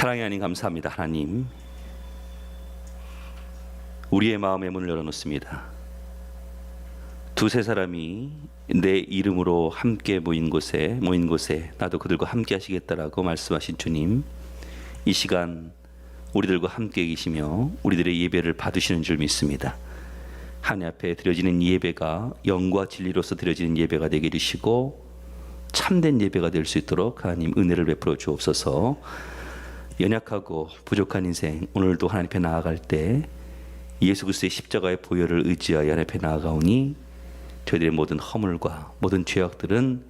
사랑의 하나님 감사합니다. 하나님, 우리의 마음의 문을 열어놓습니다. 두세 사람이 내 이름으로 함께 모인 곳에 나도 그들과 함께 하시겠다라고 말씀하신 주님, 이 시간 우리들과 함께 계시며 우리들의 예배를 받으시는 줄 믿습니다. 하나님 앞에 드려지는 예배가 영과 진리로서 드려지는 예배가 되게 해주시고 참된 예배가 될 수 있도록 하나님 은혜를 베풀어 주옵소서. 연약하고 부족한 인생, 오늘도 하나님 앞에 나아갈 때 예수 그리스도의 십자가의 보혈을 의지하여 하나님 앞에 나아가오니 저희들의 모든 허물과 모든 죄악들은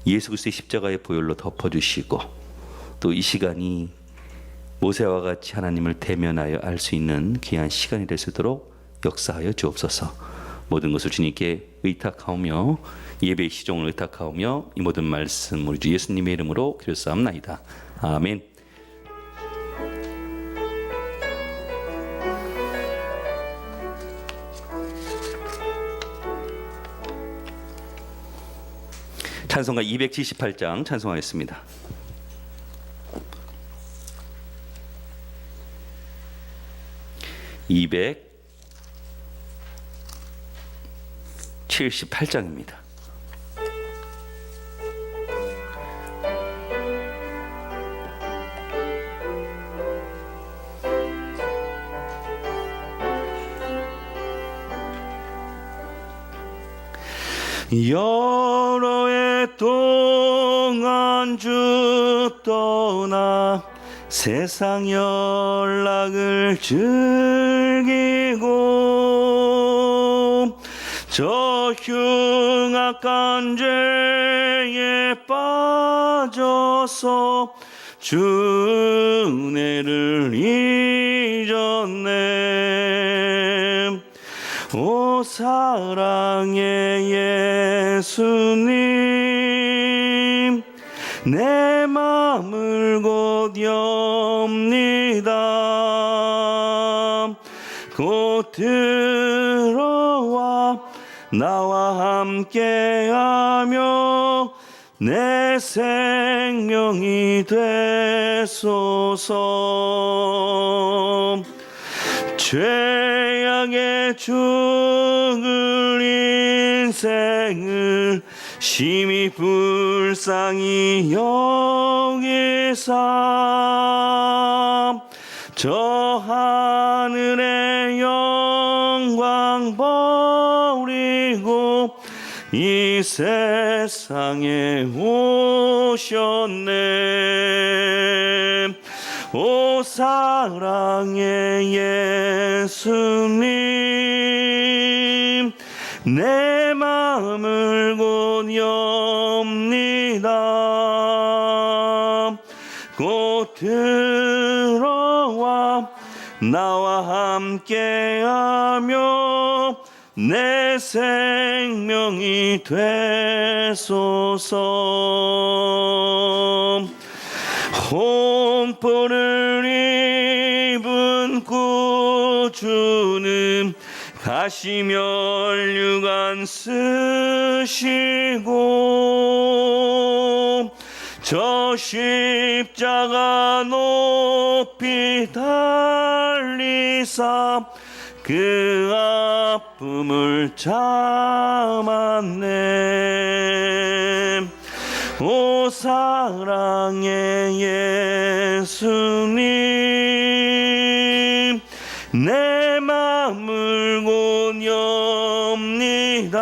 예수 그리스도의 십자가의 보혈로 덮어주시고, 또 이 시간이 모세와 같이 하나님을 대면하여 알 수 있는 귀한 시간이 될 수 있도록 역사하여 주옵소서. 모든 것을 주님께 의탁하오며 예배의 시종을 의탁하오며 이 모든 말씀 우리 주 예수님의 이름으로 기도하옵나이다. 아멘. 찬송가 278장 찬송하겠습니다. (278장입니다) 여러 해 동안 주 떠나 세상 연락을 즐기고 저 흉악한 죄에 빠져서 주 은혜를 잊었네. 오 사랑의 예수님, 내 마음을 곧 엽니다. 곧 들어와 나와 함께하며 내 생명이 되소서. 죄악에 죽을 인생을 심히 불쌍히 여기사 저 하늘의 영광 버리고 이 세상에 오셨네. 오 사랑의 예수님, 내 마음을 곧 엽니다. 곧 들어와 나와 함께하며 내 생명이 되소서. 홍포를 입은 구주는 가시면류관 쓰시고 저 십자가 높이 달리사 그 아픔을 참았네. 오 사랑의 예수님, 내 마음을 곧 엽니다.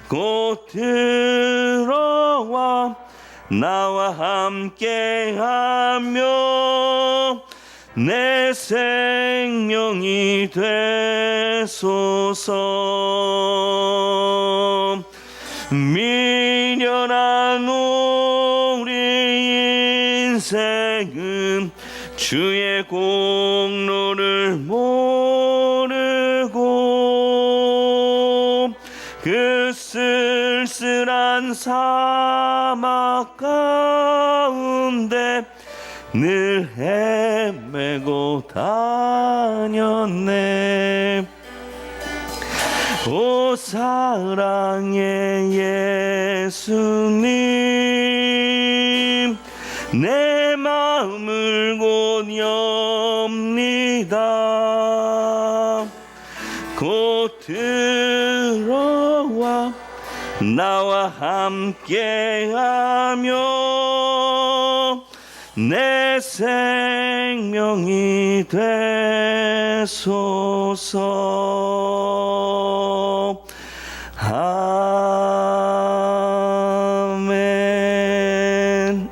곧 들어와 나와 함께하며 내 생명이 되소서. 미련한 우리 인생은 주의 공로를 모르고 그 쓸쓸한 사막 가운데 늘 헤매고 다녔네. 오 사랑의 예수님, 내 마음을 곧 엽니다. 곧 들어와 나와 함께하며 내 생명이 되소서. 아멘.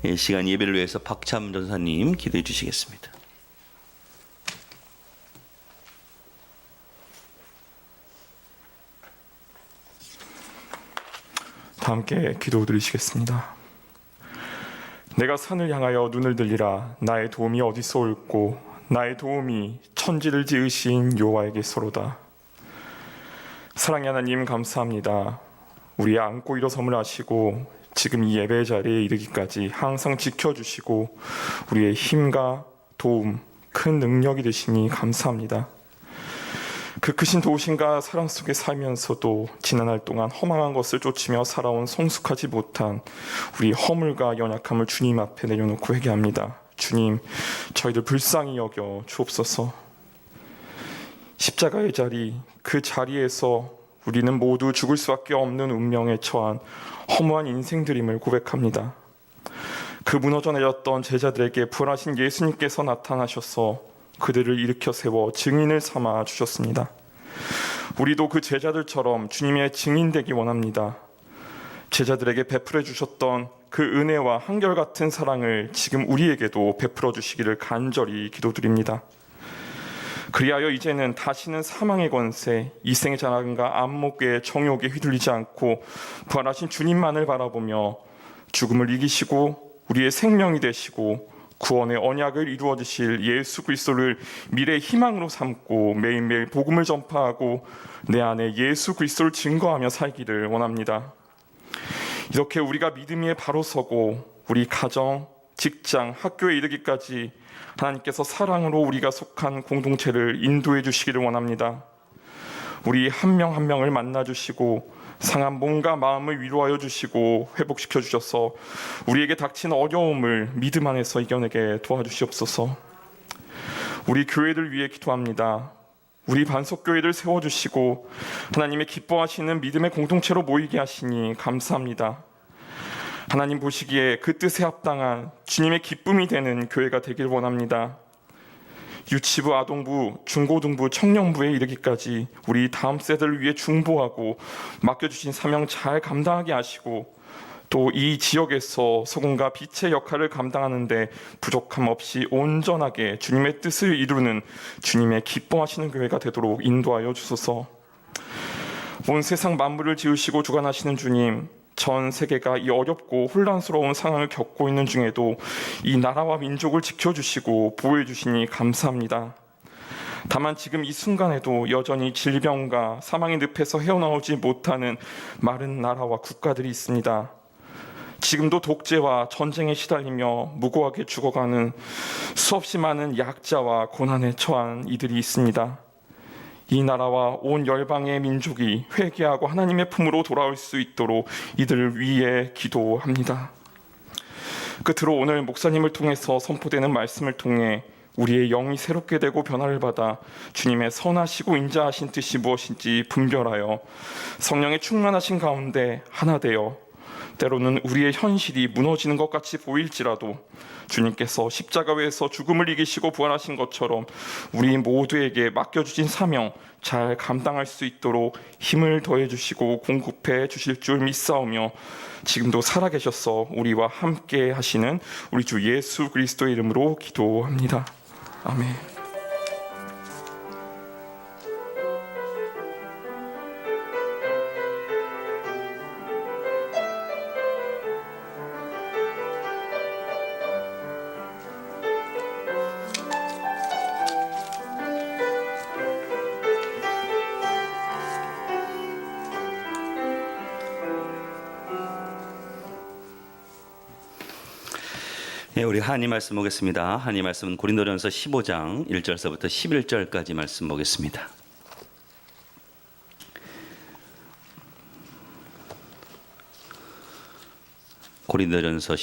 이 시간 예배를 위해서 박참 전사님 기도해 주시겠습니다. 다 함께 기도드리시겠습니다. 내가 산을 향하여 눈을 들리라. 나의 도움이 어디서 올꼬? 나의 도움이 천지를 지으신 여호와에게서로다. 사랑의 하나님, 감사합니다. 우리의 안고 일어섬을 아시고 지금 이 예배 자리에 이르기까지 항상 지켜주시고 우리의 힘과 도움, 큰 능력이 되시니 감사합니다. 그 크신 도우심과 사랑 속에 살면서도 지난날 동안 허망한 것을 쫓으며 살아온 성숙하지 못한 우리 허물과 연약함을 주님 앞에 내려놓고 회개합니다. 주님, 저희들 불쌍히 여겨 주옵소서. 십자가의 자리, 그 자리에서 우리는 모두 죽을 수밖에 없는 운명에 처한 허무한 인생들임을 고백합니다. 그 무너져 내렸던 제자들에게 부활하신 예수님께서 나타나셔서 그들을 일으켜 세워 증인을 삼아 주셨습니다. 우리도 그 제자들처럼 주님의 증인 되기 원합니다. 제자들에게 베풀어 주셨던 그 은혜와 한결같은 사랑을 지금 우리에게도 베풀어 주시기를 간절히 기도드립니다. 그리하여 이제는 다시는 사망의 권세, 이생의 자랑과 안목의 정욕에 휘둘리지 않고 부활하신 주님만을 바라보며 죽음을 이기시고 우리의 생명이 되시고 구원의 언약을 이루어 주실 예수 그리스도를 미래의 희망으로 삼고 매일매일 복음을 전파하고 내 안에 예수 그리스도를 증거하며 살기를 원합니다. 이렇게 우리가 믿음 위에 바로 서고 우리 가정, 직장, 학교에 이르기까지 하나님께서 사랑으로 우리가 속한 공동체를 인도해 주시기를 원합니다. 우리 한 명 한 명을 만나 주시고 상한 몸과 마음을 위로하여 주시고 회복시켜 주셔서 우리에게 닥친 어려움을 믿음 안에서 이겨내게 도와주시옵소서. 우리 교회를 위해 기도합니다. 우리 반석교회를 세워주시고 하나님의 기뻐하시는 믿음의 공동체로 모이게 하시니 감사합니다. 하나님 보시기에 그 뜻에 합당한 주님의 기쁨이 되는 교회가 되길 원합니다. 유치부, 아동부, 중고등부, 청년부에 이르기까지 우리 다음 세대를 위해 중보하고 맡겨주신 사명 잘 감당하게 하시고 또 이 지역에서 소금과 빛의 역할을 감당하는데 부족함 없이 온전하게 주님의 뜻을 이루는 주님의 기뻐하시는 교회가 되도록 인도하여 주소서. 온 세상 만물을 지으시고 주관하시는 주님, 전 세계가 이 어렵고 혼란스러운 상황을 겪고 있는 중에도 이 나라와 민족을 지켜주시고 보호해주시니 감사합니다. 다만 지금 이 순간에도 여전히 질병과 사망의 늪에서 헤어나오지 못하는 마른 나라와 국가들이 있습니다. 지금도 독재와 전쟁에 시달리며 무고하게 죽어가는 수없이 많은 약자와 고난에 처한 이들이 있습니다. 이 나라와 온 열방의 민족이 회개하고 하나님의 품으로 돌아올 수 있도록 이들을 위해 기도합니다. 끝으로 오늘 목사님을 통해서 선포되는 말씀을 통해 우리의 영이 새롭게 되고 변화를 받아 주님의 선하시고 인자하신 뜻이 무엇인지 분별하여 성령의 충만하신 가운데 하나 되어 때로는 우리의 현실이 무너지는 것 같이 보일지라도 주님께서 십자가에서 죽음을 이기시고 부활하신 것처럼 우리 모두에게 맡겨주신 사명 잘 감당할 수 있도록 힘을 더해 주시고 공급해 주실 줄 믿사오며 지금도 살아계셔서 우리와 함께 하시는 우리 주 예수 그리스도의 이름으로 기도합니다. 아멘. 네, 우리 하나님 말씀 보겠습니다. 하나님 말씀은 고린도전서 15장 1절서부터 11절까지 말씀 보겠습니다. 고린도전서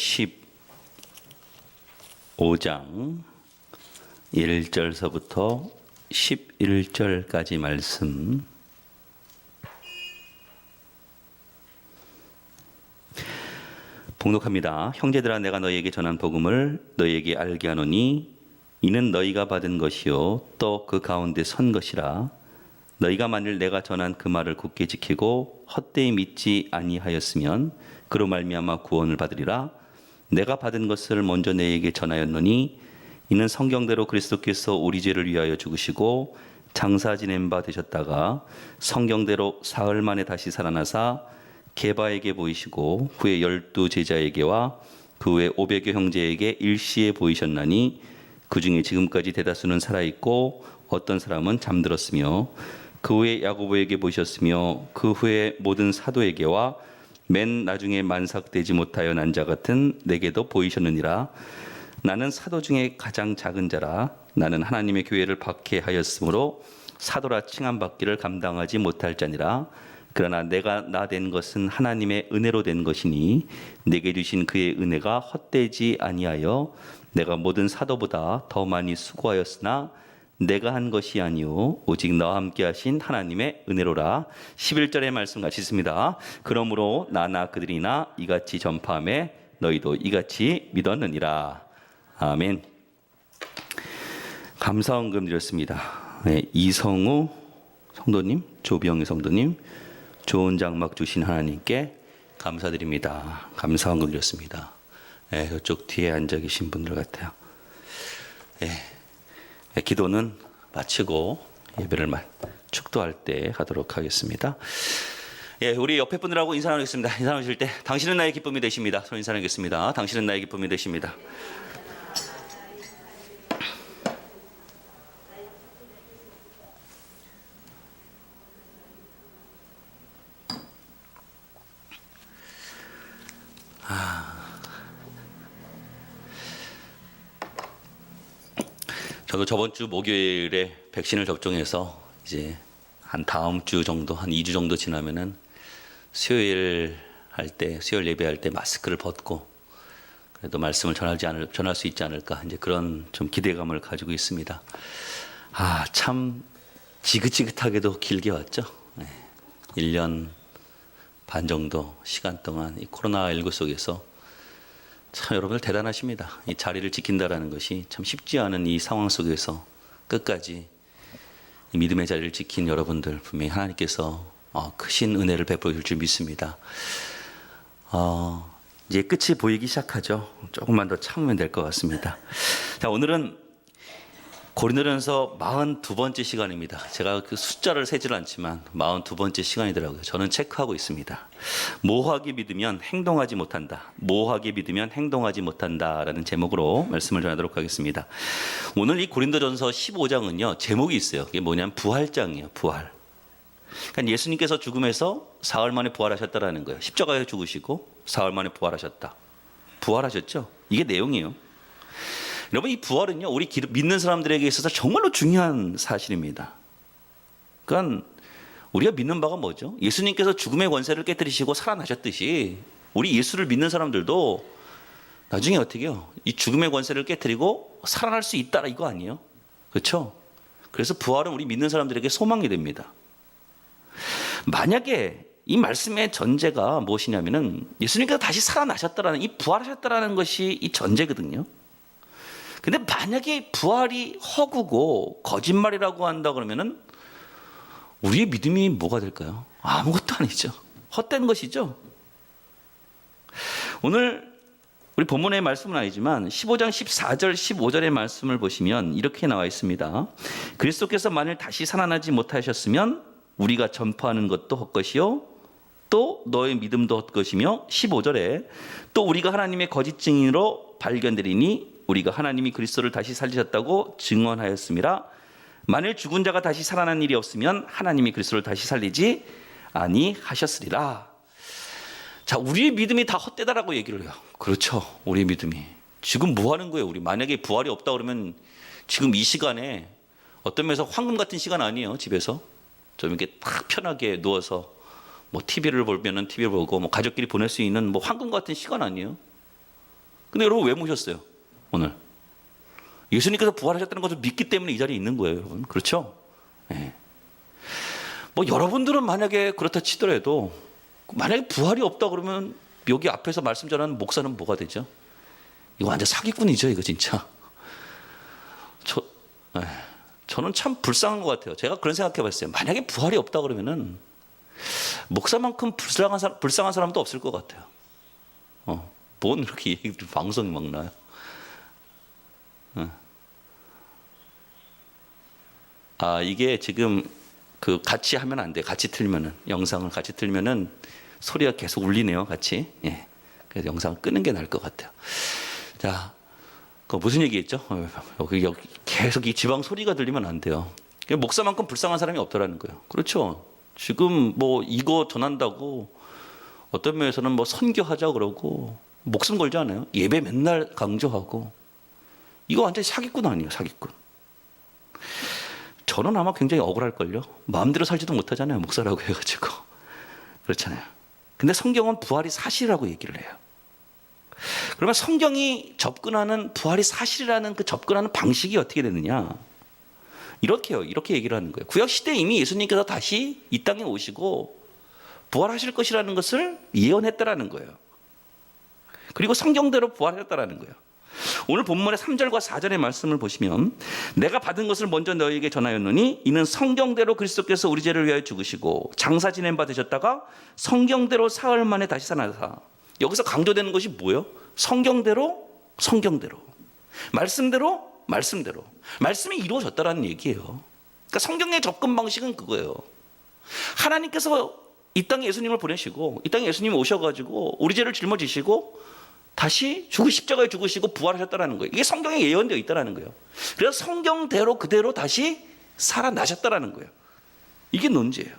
15장 1절서부터 11절까지 말씀. 봉독합니다. 형제들아, 내가 너희에게 전한 복음을 너희에게 알게 하노니 이는 너희가 받은 것이요 또 그 가운데 선 것이라. 너희가 만일 내가 전한 그 말을 굳게 지키고 헛되이 믿지 아니하였으면 그로 말미암아 구원을 받으리라. 내가 받은 것을 먼저 너희에게 전하였노니 이는 성경대로 그리스도께서 우리 죄를 위하여 죽으시고 장사 지낸 바 되셨다가 성경대로 사흘 만에 다시 살아나사 게바에게 보이시고 후에 12 제자에게와 그 후에 500여 형제에게 일시에 보이셨나니 그 중에 지금까지 대다수는 살아있고 어떤 사람은 잠들었으며 그 후에 야고보에게 보이셨으며 그 후에 모든 사도에게와 맨 나중에 만삭되지 못하여 난 자 같은 내게도 보이셨느니라. 나는 사도 중에 가장 작은 자라. 나는 하나님의 교회를 박해하였으므로 사도라 칭함받기를 감당하지 못할 자니라. 그러나 내가 나 된 것은 하나님의 은혜로 된 것이니 내게 주신 그의 은혜가 헛되지 아니하여 내가 모든 사도보다 더 많이 수고하였으나 내가 한 것이 아니요 오직 나와 함께 하신 하나님의 은혜로라. 11절의 말씀 같이 있습니다. 그러므로 나나 그들이나 이같이 전파하매 너희도 이같이 믿었느니라. 아멘. 감사헌금 드렸습니다. 네, 이성우 성도님, 조병희 성도님, 좋은 장막 주신 하나님께 감사드립니다. 감사헌금 드렸습니다. 네, 저쪽 뒤에 앉아 계신 분들 같아요. 네, 기도는 마치고 예배를 축도할 때 하도록 하겠습니다. 예, 우리 옆에 분들하고 인사 나누겠습니다. 인사 나누실 때 당신은 나의 기쁨이 되십니다. 손 인사 나누겠습니다. 당신은 나의 기쁨이 되십니다. 저도 저번 주 목요일에 백신을 접종해서 이제 한 다음 주 정도, 한 2주 정도 지나면은 수요일 예배할 때 마스크를 벗고 그래도 말씀을 전할 수 있지 않을까, 이제 그런 좀 기대감을 가지고 있습니다. 아, 참 지긋지긋하게도 길게 왔죠. 네. 1년 반 정도 시간 동안 이 코로나19 속에서 참 여러분들 대단하십니다. 이 자리를 지킨다라는 것이 참 쉽지 않은 이 상황 속에서 끝까지 이 믿음의 자리를 지킨 여러분들 분명히 하나님께서 크신 은혜를 베풀어 줄 줄 믿습니다. 이제 끝이 보이기 시작하죠. 조금만 더 참으면 될 것 같습니다. 자, 오늘은 고린도전서 42번째 시간입니다. 제가 그 숫자를 세질 않지만 42번째 시간이더라고요. 저는 체크하고 있습니다. 모호하게 믿으면 행동하지 못한다. 모호하게 믿으면 행동하지 못한다라는 제목으로 말씀을 전하도록 하겠습니다. 오늘 이 고린도전서 15장은요, 제목이 있어요. 그게 뭐냐면 부활장이에요. 부활. 그러니까 예수님께서 죽음에서 사흘 만에 부활하셨다라는 거예요. 십자가에 죽으시고 사흘 만에 부활하셨다. 부활하셨죠? 이게 내용이에요. 여러분, 이 부활은요, 우리 믿는 사람들에게 있어서 정말로 중요한 사실입니다. 그러니까 우리가 믿는 바가 뭐죠? 예수님께서 죽음의 권세를 깨뜨리시고 살아나셨듯이 우리 예수를 믿는 사람들도 나중에 어떻게 해요? 이 죽음의 권세를 깨뜨리고 살아날 수 있다, 이거 아니에요? 그렇죠? 그래서 부활은 우리 믿는 사람들에게 소망이 됩니다. 만약에 이 말씀의 전제가 무엇이냐면은 예수님께서 다시 살아나셨다라는, 이 부활하셨다라는 것이 이 전제거든요. 근데 만약에 부활이 허구고 거짓말이라고 한다 그러면은 우리의 믿음이 뭐가 될까요? 아무것도 아니죠. 헛된 것이죠. 오늘 우리 본문의 말씀은 아니지만 15장 14절 15절의 말씀을 보시면 이렇게 나와 있습니다. 그리스도께서 만일 다시 살아나지 못하셨으면 우리가 전파하는 것도 헛것이요 또 너의 믿음도 헛것이며 15절에 또 우리가 하나님의 거짓 증인으로 발견되리니 우리가 하나님이 그리스도를 다시 살리셨다고 증언하였음이라. 만일 죽은 자가 다시 살아난 일이 없으면 하나님이 그리스도를 다시 살리지 아니하셨으리라. 자, 우리의 믿음이 다 헛되다라고 얘기를 해요. 그렇죠. 우리의 믿음이. 지금 뭐 하는 거예요? 우리 만약에 부활이 없다 그러면 지금 이 시간에 어떤 면에서 황금 같은 시간 아니에요. 집에서 좀 이렇게 딱 편하게 누워서 뭐 TV를 보면은 TV를 보고 뭐 가족끼리 보낼 수 있는 뭐 황금 같은 시간 아니에요? 근데 여러분 왜 모셨어요? 오늘 예수님께서 부활하셨다는 것을 믿기 때문에 이 자리에 있는 거예요, 여러분. 그렇죠? 예. 뭐 여러분들은 만약에 그렇다 치더라도 만약에 부활이 없다 그러면 여기 앞에서 말씀 전하는 목사는 뭐가 되죠? 이거 완전 사기꾼이죠, 이거 진짜. 저는 참 불쌍한 것 같아요. 제가 그런 생각해봤어요. 만약에 부활이 없다 그러면은 목사만큼 불쌍한 사람도 없을 것 같아요. 뭔 이렇게 얘기들 방송이 막 나요? 이게 지금 그 같이 하면 안 돼. 같이 틀면은 영상을 같이 틀면은 소리가 계속 울리네요, 같이. 예. 그래서 영상을 끄는 게 나을 것 같아요. 자, 그 무슨 얘기했죠? 여기 계속 이 지방 소리가 들리면 안 돼요. 목사만큼 불쌍한 사람이 없더라는 거예요. 그렇죠? 지금 뭐 이거 전한다고 어떤 면에서는 뭐 선교하자 그러고 목숨 걸지 않아요? 예배 맨날 강조하고 이거 완전히 사기꾼 아니에요, 사기꾼. 저는 아마 굉장히 억울할걸요. 마음대로 살지도 못하잖아요, 목사라고 해가지고. 그렇잖아요. 근데 성경은 부활이 사실이라고 얘기를 해요. 그러면 성경이 접근하는 부활이 사실이라는 그 접근하는 방식이 어떻게 되느냐? 이렇게요. 이렇게 얘기를 하는 거예요. 구약 시대에 이미 예수님께서 다시 이 땅에 오시고 부활하실 것이라는 것을 예언했다라는 거예요. 그리고 성경대로 부활했다라는 거예요. 오늘 본문의 3절과 4절의 말씀을 보시면 내가 받은 것을 먼저 너희에게 전하였노니 이는 성경대로 그리스도께서 우리 죄를 위하여 죽으시고 장사 지낸 바 되셨다가 성경대로 사흘 만에 다시 살아나사. 여기서 강조되는 것이 뭐예요? 성경대로 말씀대로 말씀이 이루어졌다라는 얘기예요. 그러니까 성경의 접근 방식은 그거예요. 하나님께서 이 땅에 예수님을 보내시고 이 땅에 예수님이 오셔가지고 우리 죄를 짊어지시고 다시 십자가에 죽으시고 부활하셨다는 거예요. 이게 성경에 예언되어 있다는 거예요. 그래서 성경대로 그대로 다시 살아나셨다는 거예요. 이게 논지예요.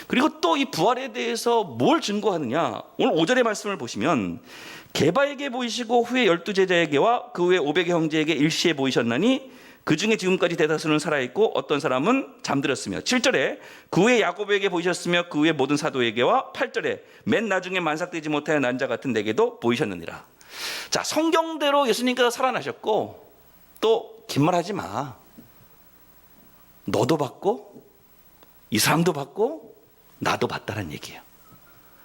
그리고 또 이 부활에 대해서 뭘 증거하느냐? 오늘 5절의 말씀을 보시면 게바에게 보이시고 후에 12제자에게와 그 후에 500의 형제에게 일시에 보이셨나니 그 중에 지금까지 대다수는 살아있고 어떤 사람은 잠들었으며 7절에 그 후에 야고보에게 보이셨으며 그 후에 모든 사도에게와 8절에 맨 나중에 만삭되지 못하여 난 자 같은 내게도 보이셨느니라. 자, 성경대로 예수님께서 살아나셨고 또 긴 말 하지 마. 너도 받고 이 사람도 받고 나도 봤다는 얘기예요.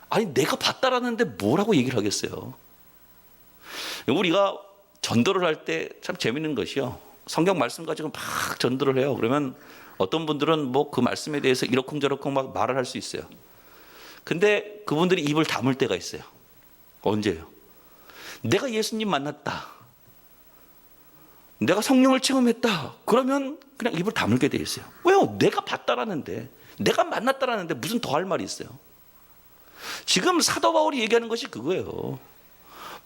아니 내가 봤다라는데 뭐라고 얘기를 하겠어요. 우리가 전도를 할 때 참 재밌는 것이요. 성경 말씀 가지고 막 전도를 해요. 그러면 어떤 분들은 뭐 그 말씀에 대해서 이러쿵저러쿵 막 말을 할 수 있어요. 근데 그분들이 입을 다물 때가 있어요. 언제요? 내가 예수님 만났다. 내가 성령을 체험했다. 그러면 그냥 입을 다물게 돼 있어요. 왜요? 내가 봤다라는데, 내가 만났다라는데 무슨 더 할 말이 있어요? 지금 사도 바울이 얘기하는 것이 그거예요.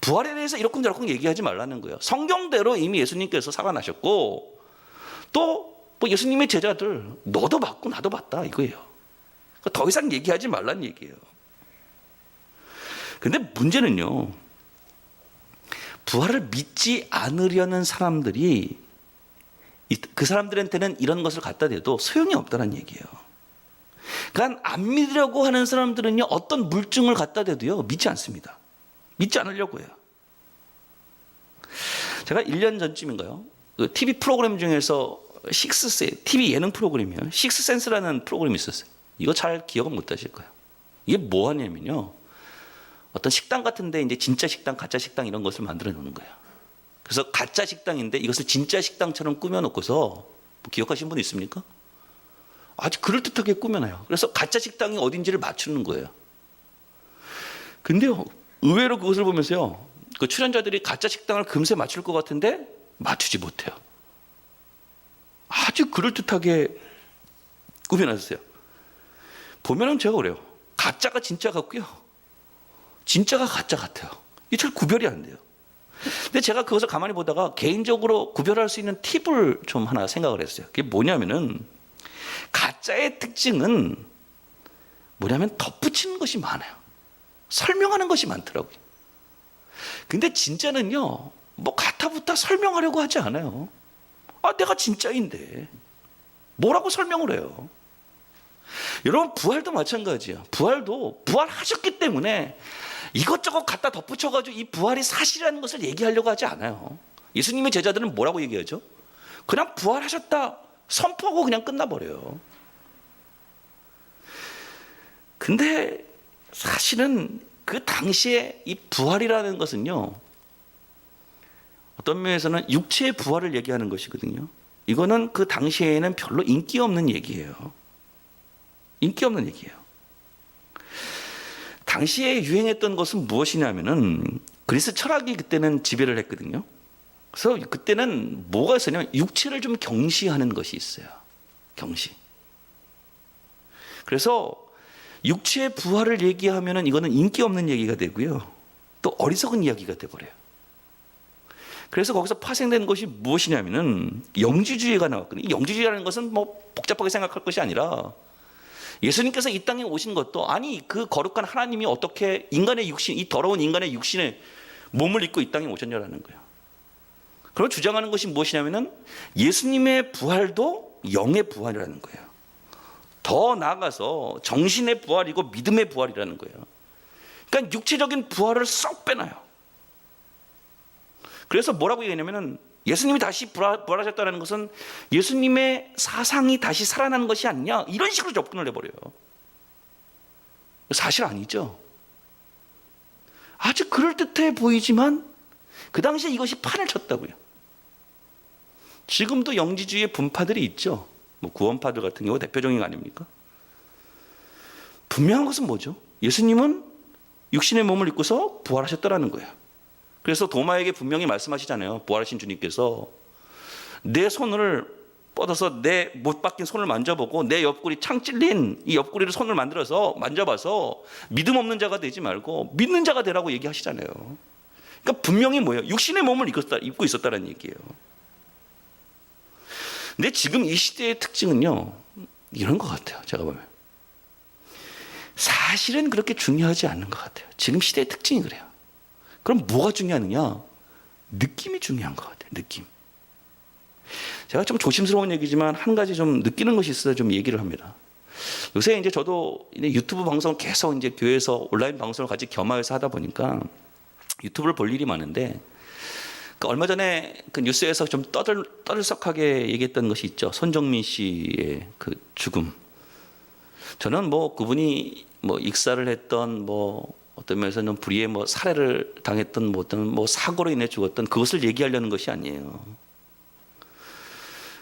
부활에 대해서 이러쿵저러쿵 얘기하지 말라는 거예요. 성경대로 이미 예수님께서 살아나셨고 또 뭐 예수님의 제자들 너도 봤고 나도 봤다 이거예요. 더 이상 얘기하지 말라는 얘기예요. 근데 문제는요, 부활을 믿지 않으려는 사람들이 그 사람들한테는 이런 것을 갖다 대도 소용이 없다는 얘기예요. 그러니까 안 믿으려고 하는 사람들은요, 어떤 물증을 갖다 대도요 믿지 않습니다. 믿지 않으려고 해요. 제가 1년 전쯤인가요? 그 TV 프로그램 중에서 TV 예능 프로그램이에요. 식스센스라는 프로그램이 있었어요. 이거 잘 기억은 못 하실 거예요. 이게 뭐 하냐면요, 어떤 식당 같은데 이제 진짜 식당, 가짜 식당 이런 것을 만들어 놓는 거예요. 그래서 가짜 식당인데 이것을 진짜 식당처럼 꾸며놓고서, 뭐 기억하시는 분 있습니까? 아주 그럴듯하게 꾸며놔요. 그래서 가짜 식당이 어딘지를 맞추는 거예요. 근데요, 의외로 그것을 보면서요, 그 출연자들이 가짜 식당을 금세 맞출 것 같은데 맞추지 못해요. 아주 그럴듯하게 꾸며놨어요. 보면은 제가 그래요. 가짜가 진짜 같고요, 진짜가 가짜 같아요. 이게 잘 구별이 안 돼요. 근데 제가 그것을 가만히 보다가 개인적으로 구별할 수 있는 팁을 좀 하나 생각을 했어요. 그게 뭐냐면은, 가짜의 특징은 뭐냐면 덧붙이는 것이 많아요. 설명하는 것이 많더라고요. 근데 진짜는요, 뭐 가타부타 설명하려고 하지 않아요. 내가 진짜인데 뭐라고 설명을 해요? 여러분 부활도 마찬가지예요. 부활도 부활하셨기 때문에 이것저것 갖다 덧붙여가지고 이 부활이 사실이라는 것을 얘기하려고 하지 않아요. 예수님의 제자들은 뭐라고 얘기하죠? 그냥 부활하셨다 선포하고 그냥 끝나버려요. 근데 사실은 그 당시에 이 부활이라는 것은요, 어떤 면에서는 육체의 부활을 얘기하는 것이거든요. 이거는 그 당시에는 별로 인기 없는 얘기예요. 인기 없는 얘기예요. 당시에 유행했던 것은 무엇이냐면은 그리스 철학이 그때는 지배를 했거든요. 그래서 그때는 뭐가 있었냐면 육체를 좀 경시하는 것이 있어요. 경시. 그래서 육체의 부활을 얘기하면은 이거는 인기 없는 얘기가 되고요. 또 어리석은 이야기가 돼버려요. 그래서 거기서 파생된 것이 무엇이냐면은 영지주의가 나왔거든요. 이 영지주의라는 것은 뭐 복잡하게 생각할 것이 아니라 예수님께서 이 땅에 오신 것도 아니 그 거룩한 하나님이 어떻게 인간의 육신, 이 더러운 인간의 육신에 몸을 입고 이 땅에 오셨냐라는 거예요. 그걸 주장하는 것이 무엇이냐면은 예수님의 부활도 영의 부활이라는 거예요. 더 나아가서 정신의 부활이고 믿음의 부활이라는 거예요. 그러니까 육체적인 부활을 쏙 빼놔요. 그래서 뭐라고 얘기하냐면은 예수님이 다시 부활하셨다는 것은 예수님의 사상이 다시 살아나는 것이 아니냐 이런 식으로 접근을 해버려요. 사실 아니죠. 아주 그럴듯해 보이지만 그 당시에 이것이 판을 쳤다고요. 지금도 영지주의의 분파들이 있죠. 뭐 구원파들 같은 경우 대표적인 거 아닙니까? 분명한 것은 뭐죠? 예수님은 육신의 몸을 입고서 부활하셨다라는 거예요. 그래서 도마에게 분명히 말씀하시잖아요. 부활하신 주님께서 내 손을 뻗어서 내 못 박힌 손을 만져보고 내 옆구리 창 찔린 이 옆구리를 손을 만들어서 만져봐서 믿음 없는 자가 되지 말고 믿는 자가 되라고 얘기하시잖아요. 그러니까 분명히 뭐예요? 육신의 몸을 입고 있었다는 얘기예요. 근데 지금 이 시대의 특징은요, 이런 것 같아요. 제가 보면 사실은 그렇게 중요하지 않는 것 같아요. 지금 시대의 특징이 그래요. 그럼 뭐가 중요하느냐? 느낌이 중요한 것 같아요. 느낌. 제가 좀 조심스러운 얘기지만 한 가지 좀 느끼는 것이 있어서 좀 얘기를 합니다. 요새 이제 저도 유튜브 방송을 계속 이제 교회에서 온라인 방송을 같이 겸하여서 하다 보니까 유튜브를 볼 일이 많은데, 얼마 전에 그 뉴스에서 좀 떠들썩하게 얘기했던 것이 있죠. 손정민 씨의 그 죽음. 저는 뭐 그분이 뭐 익사를 했던 뭐 어떤 면에서는 불의의 뭐 살해를 당했던 뭐 어떤 뭐 사고로 인해 죽었던 그것을 얘기하려는 것이 아니에요.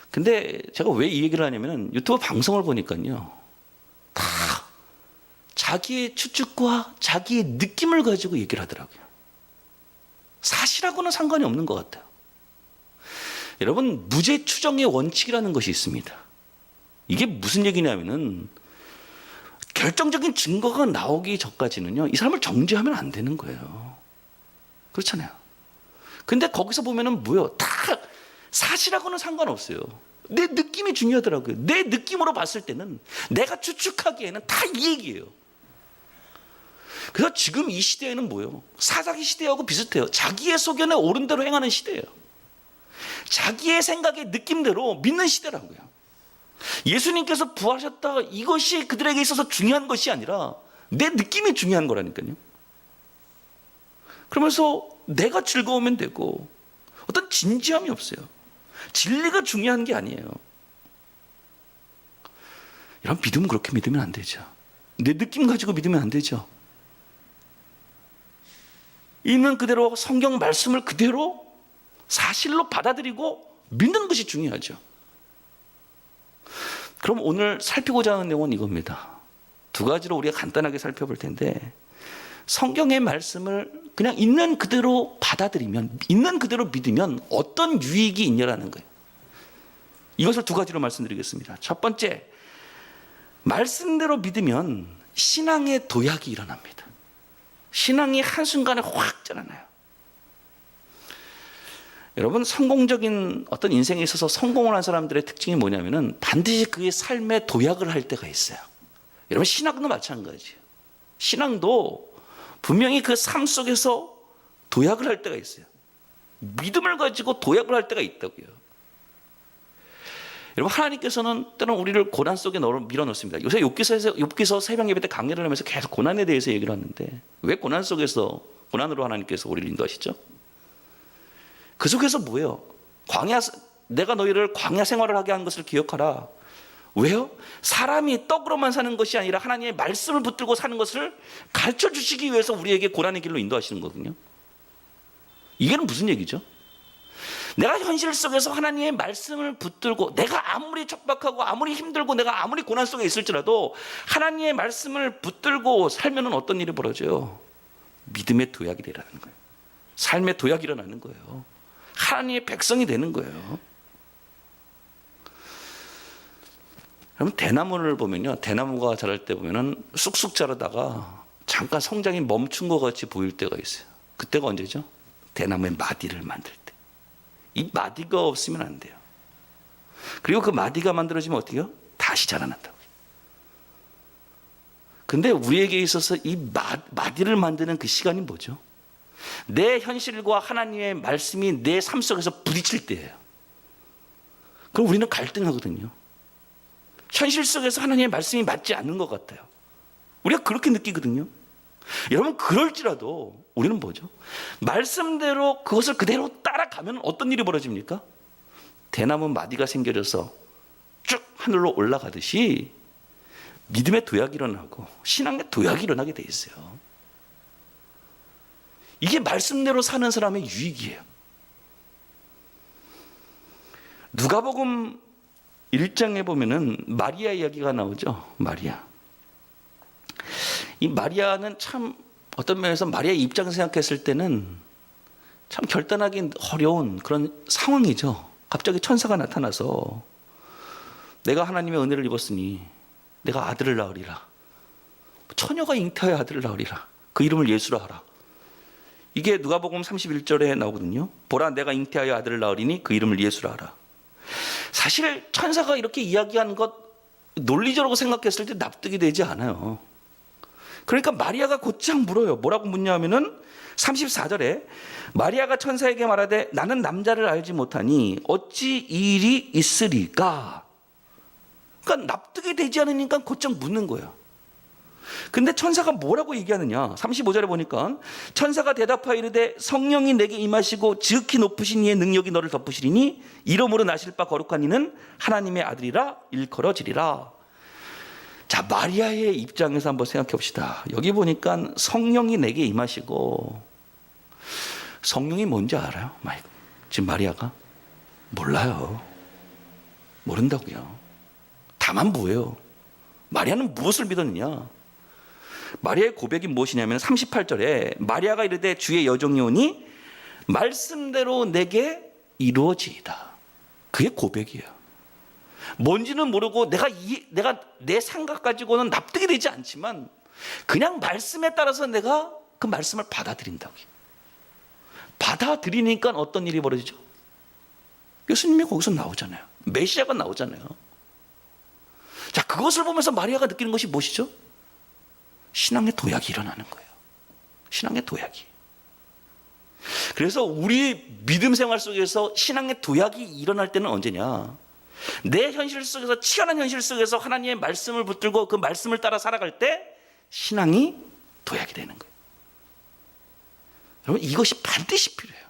근데 제가 왜 이 얘기를 하냐면은 유튜브 방송을 보니까요, 다 자기의 추측과 자기의 느낌을 가지고 얘기를 하더라고요. 사실하고는 상관이 없는 것 같아요. 여러분, 무죄 추정의 원칙이라는 것이 있습니다. 이게 무슨 얘기냐면은 결정적인 증거가 나오기 전까지는요, 이 사람을 정죄하면 안 되는 거예요. 그렇잖아요. 근데 거기서 보면은 뭐예요? 다 사실하고는 상관없어요. 내 느낌이 중요하더라고요. 내 느낌으로 봤을 때는, 내가 추측하기에는 다 이 얘기예요. 그래서 지금 이 시대에는 뭐예요? 사사기 시대하고 비슷해요. 자기의 소견에 옳은 대로 행하는 시대예요. 자기의 생각의 느낌대로 믿는 시대라고요. 예수님께서 부활하셨다, 이것이 그들에게 있어서 중요한 것이 아니라 내 느낌이 중요한 거라니까요. 그러면서 내가 즐거우면 되고 어떤 진지함이 없어요. 진리가 중요한 게 아니에요. 이런 믿음은 그렇게 믿으면 안 되죠. 내 느낌 가지고 믿으면 안 되죠. 있는 그대로 성경 말씀을 그대로 사실로 받아들이고 믿는 것이 중요하죠. 그럼 오늘 살피고자 하는 내용은 이겁니다. 두 가지로 우리가 간단하게 살펴볼 텐데, 성경의 말씀을 그냥 있는 그대로 받아들이면, 있는 그대로 믿으면 어떤 유익이 있냐라는 거예요. 이것을 두 가지로 말씀드리겠습니다. 첫 번째, 말씀대로 믿으면 신앙의 도약이 일어납니다. 신앙이 한순간에 확 자라나요. 여러분, 성공적인 어떤 인생에 있어서 성공을 한 사람들의 특징이 뭐냐면은 반드시 그의 삶에 도약을 할 때가 있어요. 여러분, 신앙도 마찬가지예요. 신앙도 분명히 그 삶 속에서 도약을 할 때가 있어요. 믿음을 가지고 도약을 할 때가 있다고요. 여러분, 하나님께서는 때로는 우리를 고난 속에 밀어넣습니다. 요새 욥기서 새벽 예배 때 강의를 하면서 계속 고난에 대해서 얘기를 하는데, 왜 고난 속에서 고난으로 하나님께서 우리를 인도하시죠? 그 속에서 뭐예요? 내가 너희를 광야 생활을 하게 한 것을 기억하라. 왜요? 사람이 떡으로만 사는 것이 아니라 하나님의 말씀을 붙들고 사는 것을 가르쳐 주시기 위해서 우리에게 고난의 길로 인도하시는 거거든요. 이게 무슨 얘기죠? 내가 현실 속에서 하나님의 말씀을 붙들고, 내가 아무리 척박하고 아무리 힘들고 내가 아무리 고난 속에 있을지라도 하나님의 말씀을 붙들고 살면 어떤 일이 벌어져요? 믿음의 도약이 일어나는 거예요. 삶의 도약이 일어나는 거예요. 하나님의 백성이 되는 거예요. 그럼 대나무를 보면요, 대나무가 자랄 때 보면은 쑥쑥 자라다가 잠깐 성장이 멈춘 것 같이 보일 때가 있어요. 그때가 언제죠? 대나무의 마디를 만들 때. 이 마디가 없으면 안 돼요. 그리고 그 마디가 만들어지면 어떻게 해요? 다시 자라난다고요. 근데 우리에게 있어서 이 마디를 만드는 그 시간이 뭐죠? 내 현실과 하나님의 말씀이 내 삶 속에서 부딪힐 때예요. 그럼 우리는 갈등하거든요. 현실 속에서 하나님의 말씀이 맞지 않는 것 같아요. 우리가 그렇게 느끼거든요. 여러분, 그럴지라도 우리는 뭐죠? 말씀대로 그것을 그대로 따라가면 어떤 일이 벌어집니까? 대나무 마디가 생겨져서 쭉 하늘로 올라가듯이 믿음의 도약이 일어나고 신앙의 도약이 일어나게 돼 있어요. 이게 말씀대로 사는 사람의 유익이에요. 누가복음 1장에 보면은 마리아 이야기가 나오죠. 마리아. 이 마리아는 참 어떤 면에서 마리아의 입장을 생각했을 때는 참 결단하기 어려운 그런 상황이죠. 갑자기 천사가 나타나서 내가 하나님의 은혜를 입었으니 내가 아들을 낳으리라. 처녀가 잉태하여 아들을 낳으리라. 그 이름을 예수라 하라. 이게 누가복음 31절에 나오거든요. 보라, 내가 잉태하여 아들을 낳으리니 그 이름을 예수라 하라. 사실 천사가 이렇게 이야기한 것 논리적으로 생각했을 때 납득이 되지 않아요. 그러니까 마리아가 곧장 물어요. 뭐라고 묻냐면은 34절에 마리아가 천사에게 말하되 나는 남자를 알지 못하니 어찌 이 일이 있으리까? 그러니까 납득이 되지 않으니까 곧장 묻는 거예요. 근데 천사가 뭐라고 얘기하느냐? 35절에 보니까 천사가 대답하여 이르되 성령이 내게 임하시고 지극히 높으신 이의 능력이 너를 덮으시리니 이름으로 나실 바 거룩한 이는 하나님의 아들이라 일컬어지리라. 자, 마리아의 입장에서 한번 생각해 봅시다. 여기 보니까 성령이 내게 임하시고, 성령이 뭔지 알아요? 지금 마리아가? 몰라요. 모른다고요. 다만 뭐예요? 마리아는 무엇을 믿었느냐? 마리아의 고백이 무엇이냐면 38절에 마리아가 이르되 주의 여종이 오니 말씀대로 내게 이루어지이다. 그게 고백이에요. 뭔지는 모르고 내가 내 생각 가지고는 납득이 되지 않지만 그냥 말씀에 따라서 내가 그 말씀을 받아들인다고요. 받아들이니까 어떤 일이 벌어지죠? 예수님이 거기서 나오잖아요. 메시아가 나오잖아요. 자, 그것을 보면서 마리아가 느끼는 것이 무엇이죠? 신앙의 도약이 일어나는 거예요. 신앙의 도약이. 그래서 우리 믿음 생활 속에서 신앙의 도약이 일어날 때는 언제냐? 내 현실 속에서, 치열한 현실 속에서 하나님의 말씀을 붙들고 그 말씀을 따라 살아갈 때 신앙이 도약이 되는 거예요. 여러분, 이것이 반드시 필요해요.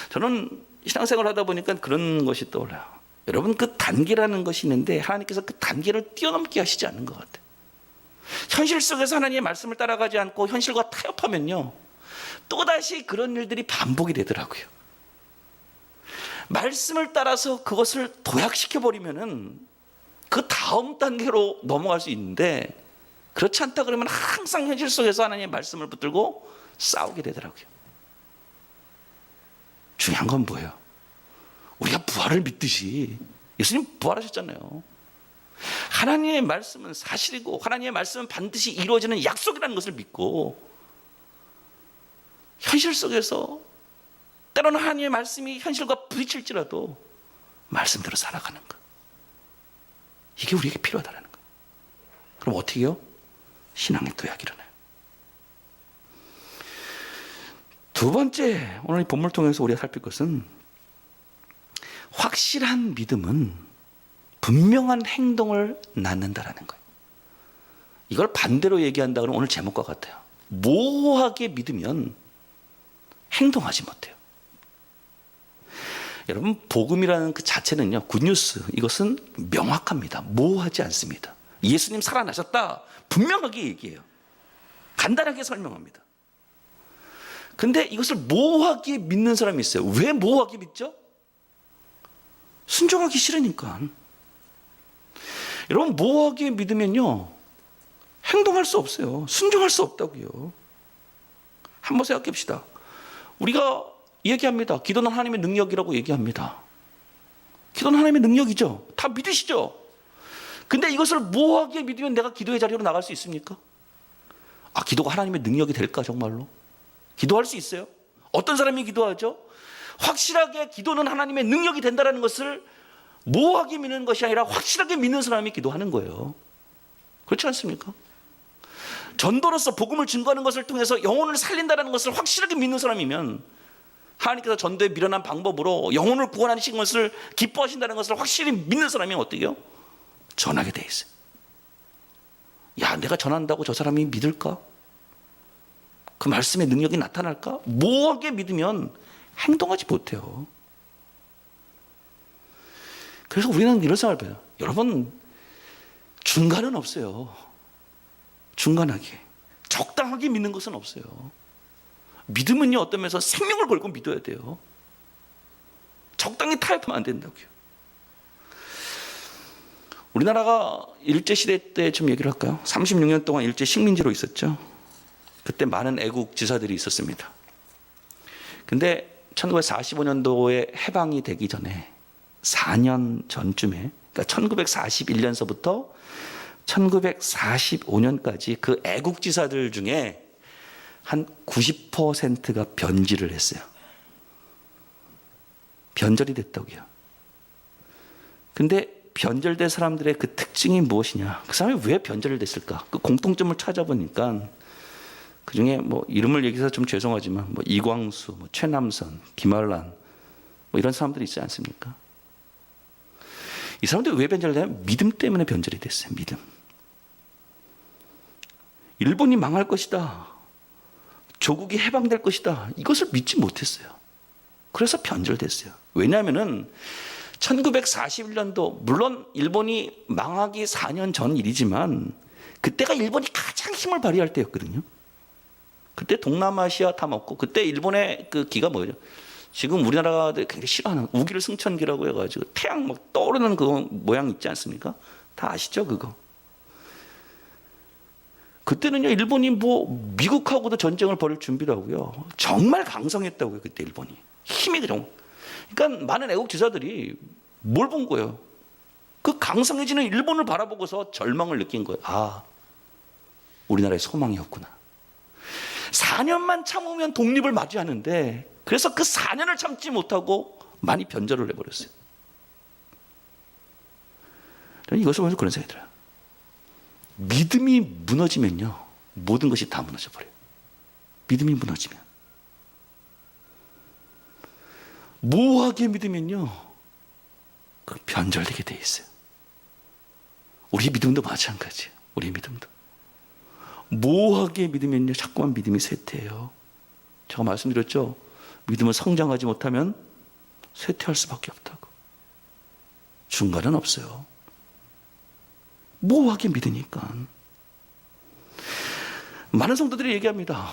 저는 신앙생활을 하다 보니까 그런 것이 떠올라요. 여러분, 그 단계라는 것이 있는데 하나님께서 그 단계를 뛰어넘게 하시지 않는 것 같아요. 현실 속에서 하나님의 말씀을 따라가지 않고 현실과 타협하면요, 또다시 그런 일들이 반복이 되더라고요. 말씀을 따라서 그것을 도약시켜버리면은 그 다음 단계로 넘어갈 수 있는데, 그렇지 않다 그러면 항상 현실 속에서 하나님의 말씀을 붙들고 싸우게 되더라고요. 중요한 건 뭐예요? 우리가 부활을 믿듯이 예수님 부활하셨잖아요. 하나님의 말씀은 사실이고 하나님의 말씀은 반드시 이루어지는 약속이라는 것을 믿고 현실 속에서 때로는 하나님의 말씀이 현실과 부딪힐지라도 말씀대로 살아가는 것, 이게 우리에게 필요하다는 것. 그럼 어떻게 해요? 신앙의 도약이 일어나요. 두 번째, 오늘 이 본문을 통해서 우리가 살필 것은 확실한 믿음은 분명한 행동을 낳는다라는 거예요. 이걸 반대로 얘기한다 그러면 오늘 제목과 같아요. 모호하게 믿으면 행동하지 못해요. 여러분, 복음이라는 그 자체는요, 굿뉴스, 이것은 명확합니다. 모호하지 않습니다. 예수님 살아나셨다, 분명하게 얘기해요. 간단하게 설명합니다. 근데 이것을 모호하게 믿는 사람이 있어요. 왜 모호하게 믿죠? 순종하기 싫으니까. 여러분, 모호하게 믿으면요, 행동할 수 없어요. 순종할 수 없다고요. 한번 생각해 봅시다. 우리가 얘기합니다. 기도는 하나님의 능력이라고 얘기합니다. 기도는 하나님의 능력이죠. 다 믿으시죠? 근데 이것을 모호하게 믿으면 내가 기도의 자리로 나갈 수 있습니까? 아, 기도가 하나님의 능력이 될까 정말로? 기도할 수 있어요? 어떤 사람이 기도하죠? 확실하게 기도는 하나님의 능력이 된다는 것을 모호하게 믿는 것이 아니라 확실하게 믿는 사람이 기도하는 거예요. 그렇지 않습니까? 전도로서 복음을 증거하는 것을 통해서 영혼을 살린다는 것을 확실하게 믿는 사람이면 하나님께서 전도에 미련한 방법으로 영혼을 구원하시는 것을 기뻐하신다는 것을 확실히 믿는 사람이 어떻게 해요? 전하게 돼 있어요. 야, 내가 전한다고 저 사람이 믿을까? 그 말씀의 능력이 나타날까? 모호하게 믿으면 행동하지 못해요. 그래서 우리는 이런 생각을 해요. 여러분, 중간은 없어요. 중간하게. 적당하게 믿는 것은 없어요. 믿음은요, 어떤 면에서 생명을 걸고 믿어야 돼요. 적당히 타협하면 안 된다고요. 우리나라가 일제시대 때 좀 얘기를 할까요? 36년 동안 일제 식민지로 있었죠. 그때 많은 애국 지사들이 있었습니다. 근데 1945년도에 해방이 되기 전에 4년 전쯤에, 그러니까 1941년서부터 1945년까지 그 애국지사들 중에 한 90%가 변질을 했어요. 변절이 됐다고요. 근데 변절된 사람들의 그 특징이 무엇이냐? 그 사람이 왜 변절됐을까? 그 공통점을 찾아보니까 그 중에 뭐 이름을 얘기해서 좀 죄송하지만 뭐 이광수, 뭐 최남선, 김한란 뭐 이런 사람들이 있지 않습니까? 이 사람들이 왜 변절되냐면 믿음 때문에 변절이 됐어요. 믿음. 일본이 망할 것이다. 조국이 해방될 것이다. 이것을 믿지 못했어요. 그래서 변절됐어요. 왜냐하면은 1941년도 물론 일본이 망하기 4년 전 일이지만 그때가 일본이 가장 힘을 발휘할 때였거든요. 그때 동남아시아 다 먹고 그때 일본의 그 기가 뭐죠? 지금 우리나라가 굉장히 싫어하는 우기를 승천기라고 해가지고 태양 막 떠오르는 그 모양 있지 않습니까? 다 아시죠 그거? 그때는요 일본이 뭐 미국하고도 전쟁을 벌일 준비를 하고요. 정말 강성했다고요 그때 일본이. 힘이 그정. 그러니까 많은 애국 지사들이 뭘 본 거예요? 그 강성해지는 일본을 바라보고서 절망을 느낀 거예요. 아, 우리나라의 소망이었구나. 4년만 참으면 독립을 맞이하는데 그래서 그 4년을 참지 못하고 많이 변절을 해버렸어요. 이것을 보면서 그런 생각이 들어요. 믿음이 무너지면요 모든 것이 다 무너져 버려요. 믿음이 무너지면. 모호하게 믿으면요 그 변절되게 돼 있어요. 우리 믿음도 마찬가지예요. 우리 믿음도 모호하게 믿으면요 자꾸만 믿음이 쇠퇴해요. 제가 말씀드렸죠. 믿음은 성장하지 못하면 쇠퇴할 수밖에 없다고. 중간은 없어요. 모호하게 믿으니까. 많은 성도들이 얘기합니다.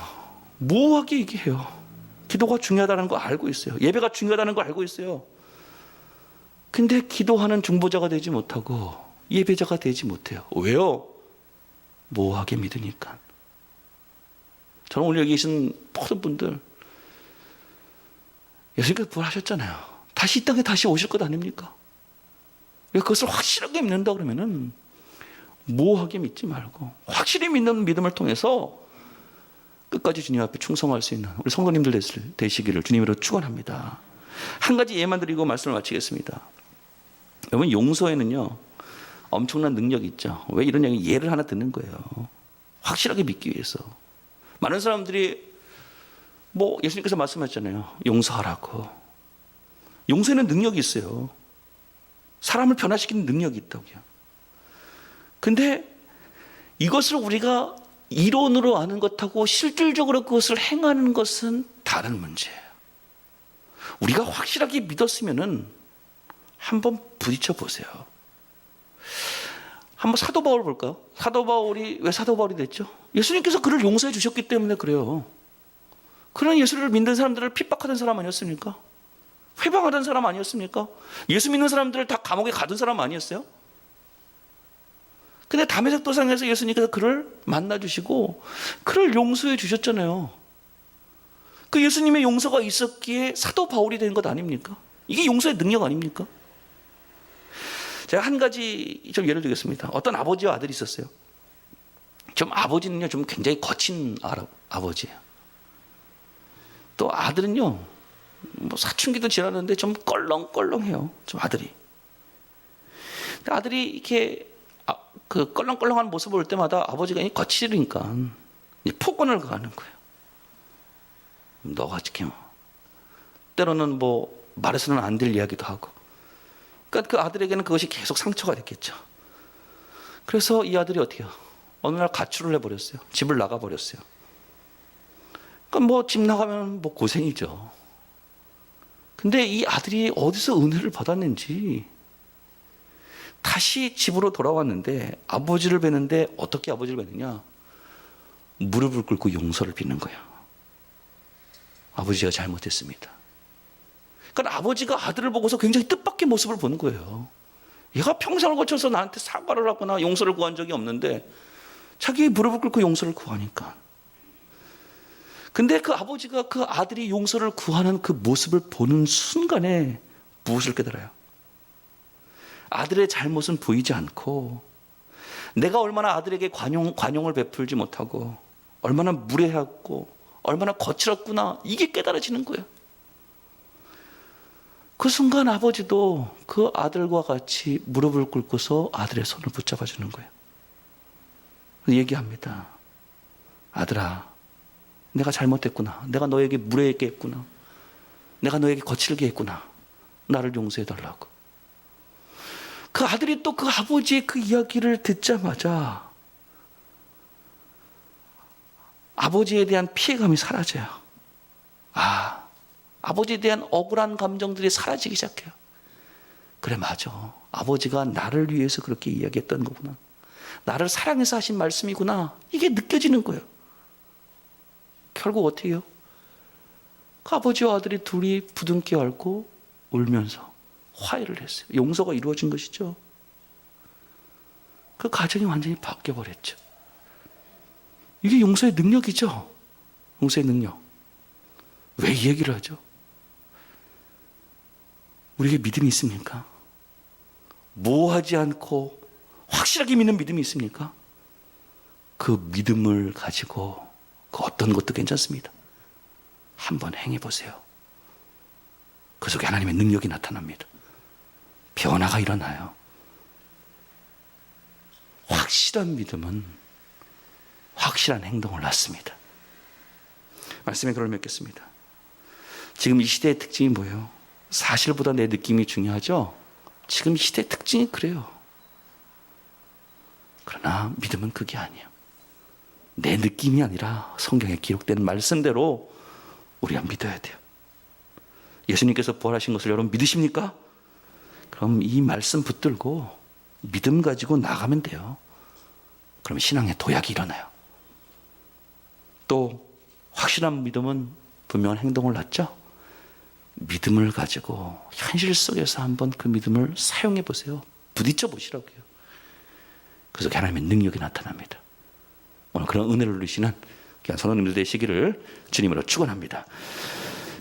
모호하게 얘기해요. 기도가 중요하다는 거 알고 있어요. 예배가 중요하다는 거 알고 있어요. 근데 기도하는 중보자가 되지 못하고 예배자가 되지 못해요. 왜요? 모호하게 믿으니까. 저는 오늘 여기 계신 모든 분들 예수님께서 부활하셨잖아요. 다시 이 땅에 다시 오실 것 아닙니까? 그것을 확실하게 믿는다 그러면은 모호하게 믿지 말고 확실히 믿는 믿음을 통해서 끝까지 주님 앞에 충성할 수 있는 우리 성도님들 되시기를 주님으로 축원합니다. 한 가지 예만 드리고 말씀을 마치겠습니다. 여러분 용서에는요 엄청난 능력이 있죠. 왜 이런 예를 하나 듣는 거예요. 확실하게 믿기 위해서. 많은 사람들이 뭐 예수님께서 말씀하셨잖아요. 용서하라고. 용서에는 능력이 있어요. 사람을 변화시키는 능력이 있다고요. 근데 이것을 우리가 이론으로 아는 것하고 실질적으로 그것을 행하는 것은 다른 문제예요. 우리가 확실하게 믿었으면은 한번 부딪혀 보세요. 한번 사도 바울 볼까요? 사도 바울이 왜 사도 바울이 됐죠? 예수님께서 그를 용서해 주셨기 때문에 그래요. 그런 예수를 믿는 사람들을 핍박하던 사람 아니었습니까? 회방하던 사람 아니었습니까? 예수 믿는 사람들을 다 감옥에 가둔 사람 아니었어요? 근데 담에색 도상에서 예수님께서 그를 만나주시고 그를 용서해 주셨잖아요. 그 예수님의 용서가 있었기에 사도 바울이 된 것 아닙니까? 이게 용서의 능력 아닙니까? 제가 한 가지 좀 예를 들겠습니다. 어떤 아버지와 아들이 있었어요. 좀 아버지는요, 좀 굉장히 거친 아버지예요. 또 아들은요, 뭐 사춘기도 지났는데 좀 껄렁껄렁해요. 좀 아들이. 아들이 이렇게 그 껄렁껄렁한 모습을 볼 때마다 아버지가 거칠으니까 폭언을 가하는 거예요. 너가 지금 때로는 뭐 말해서는 안 될 이야기도 하고. 그러니까 그 아들에게는 그것이 계속 상처가 됐겠죠. 그래서 이 아들이 어떻게 해요? 어느 날 가출을 해버렸어요. 집을 나가버렸어요. 그러니까 뭐 집 나가면 뭐 고생이죠. 근데 이 아들이 어디서 은혜를 받았는지 다시 집으로 돌아왔는데 아버지를 뵈는데 어떻게 아버지를 뵈느냐? 무릎을 꿇고 용서를 빚는 거예요. 아버지가 잘못했습니다. 그러니까 아버지가 아들을 보고서 굉장히 뜻밖의 모습을 보는 거예요. 얘가 평생을 거쳐서 나한테 사과를 하거나 용서를 구한 적이 없는데 자기 무릎을 꿇고 용서를 구하니까. 근데 그 아버지가 그 아들이 용서를 구하는 그 모습을 보는 순간에 무엇을 깨달아요? 아들의 잘못은 보이지 않고 내가 얼마나 아들에게 관용을 베풀지 못하고 얼마나 무례하고 얼마나 거칠었구나, 이게 깨달아지는 거예요. 그 순간 아버지도 그 아들과 같이 무릎을 꿇고서 아들의 손을 붙잡아 주는 거예요. 얘기합니다. 아들아, 내가 잘못했구나. 내가 너에게 무례하게 했구나. 내가 너에게 거칠게 했구나. 나를 용서해 달라고. 그 아들이 또 그 아버지의 그 이야기를 듣자마자 아버지에 대한 피해감이 사라져요. 아버지에 대한 억울한 감정들이 사라지기 시작해요. 그래, 맞아. 아버지가 나를 위해서 그렇게 이야기했던 거구나. 나를 사랑해서 하신 말씀이구나. 이게 느껴지는 거예요. 결국 어떻게 해요? 그 아버지와 아들이 둘이 부둥켜 안고 울면서 화해를 했어요. 용서가 이루어진 것이죠. 그 가정이 완전히 바뀌어버렸죠. 이게 용서의 능력이죠. 용서의 능력. 왜 이 얘기를 하죠? 우리에게 믿음이 있습니까? 모호하지 않고 확실하게 믿는 믿음이 있습니까? 그 믿음을 가지고 그 어떤 것도 괜찮습니다. 한번 행해보세요. 그 속에 하나님의 능력이 나타납니다. 변화가 일어나요. 확실한 믿음은 확실한 행동을 낳습니다. 말씀에 그걸 맺겠습니다. 지금 이 시대의 특징이 뭐예요? 사실보다 내 느낌이 중요하죠? 지금 이 시대의 특징이 그래요. 그러나 믿음은 그게 아니에요. 내 느낌이 아니라 성경에 기록된 말씀대로 우리가 믿어야 돼요. 예수님께서 부활하신 것을 여러분 믿으십니까? 그럼 이 말씀 붙들고 믿음 가지고 나가면 돼요. 그럼 신앙의 도약이 일어나요. 또 확실한 믿음은 분명한 행동을 낳죠. 믿음을 가지고 현실 속에서 한번 그 믿음을 사용해 보세요. 부딪혀 보시라고요. 그래서 하나님의 능력이 나타납니다. 오늘 그런 은혜를 누리시는 귀한 성도님들 되시기를 주님으로 축원합니다.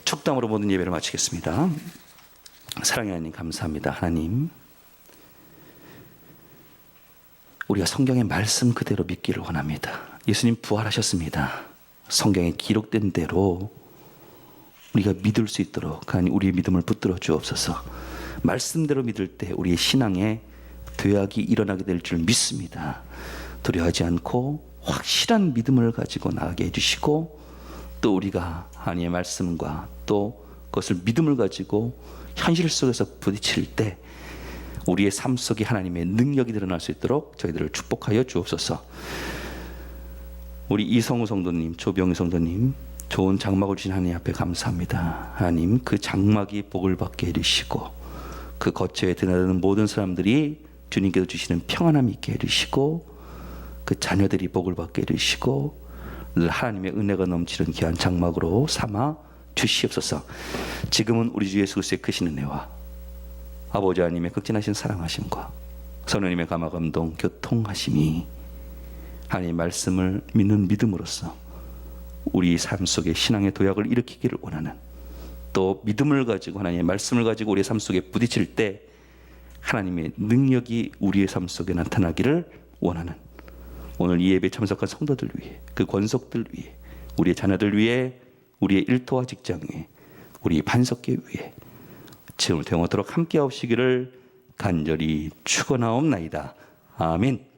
척담으로 모든 예배를 마치겠습니다. 사랑의 하나님, 감사합니다. 하나님, 우리가 성경의 말씀 그대로 믿기를 원합니다. 예수님 부활하셨습니다. 성경에 기록된 대로 우리가 믿을 수 있도록 하나님 우리의 믿음을 붙들어 주옵소서. 말씀대로 믿을 때 우리의 신앙에 도약이 일어나게 될 줄 믿습니다. 두려워하지 않고 확실한 믿음을 가지고 나가게 해주시고, 또 우리가 하나님의 말씀과 또 그것을 믿음을 가지고 현실 속에서 부딪힐 때 우리의 삶 속에 하나님의 능력이 드러날 수 있도록 저희들을 축복하여 주옵소서. 우리 이성우 성도님, 조병희 성도님, 좋은 장막을 주신 하나님 앞에 감사합니다. 하나님, 그 장막이 복을 받게 해주시고 그 거처에 드나드는 모든 사람들이 주님께서 주시는 평안함이 있게 해주시고 그 자녀들이 복을 받게 해주시고 늘 하나님의 은혜가 넘치는 귀한 장막으로 삼아 주시옵소서. 지금은 우리 주 예수 그리스도의 크신 은혜와 아버지 하나님의 극진하신 사랑하심과 성령님의 감화감동 교통하심이 하나님의 말씀을 믿는 믿음으로써 우리 삶 속에 신앙의 도약을 일으키기를 원하는, 또 믿음을 가지고 하나님의 말씀을 가지고 우리의 삶 속에 부딪힐 때 하나님의 능력이 우리의 삶 속에 나타나기를 원하는 오늘 이 예배에 참석한 성도들 위해, 그 권속들 위해, 우리의 자녀들 위해, 우리의 일터와 직장 위에, 우리 반석계 위에 지금을 영원토록 함께 하시기를 간절히 축원하옵나이다. 아멘.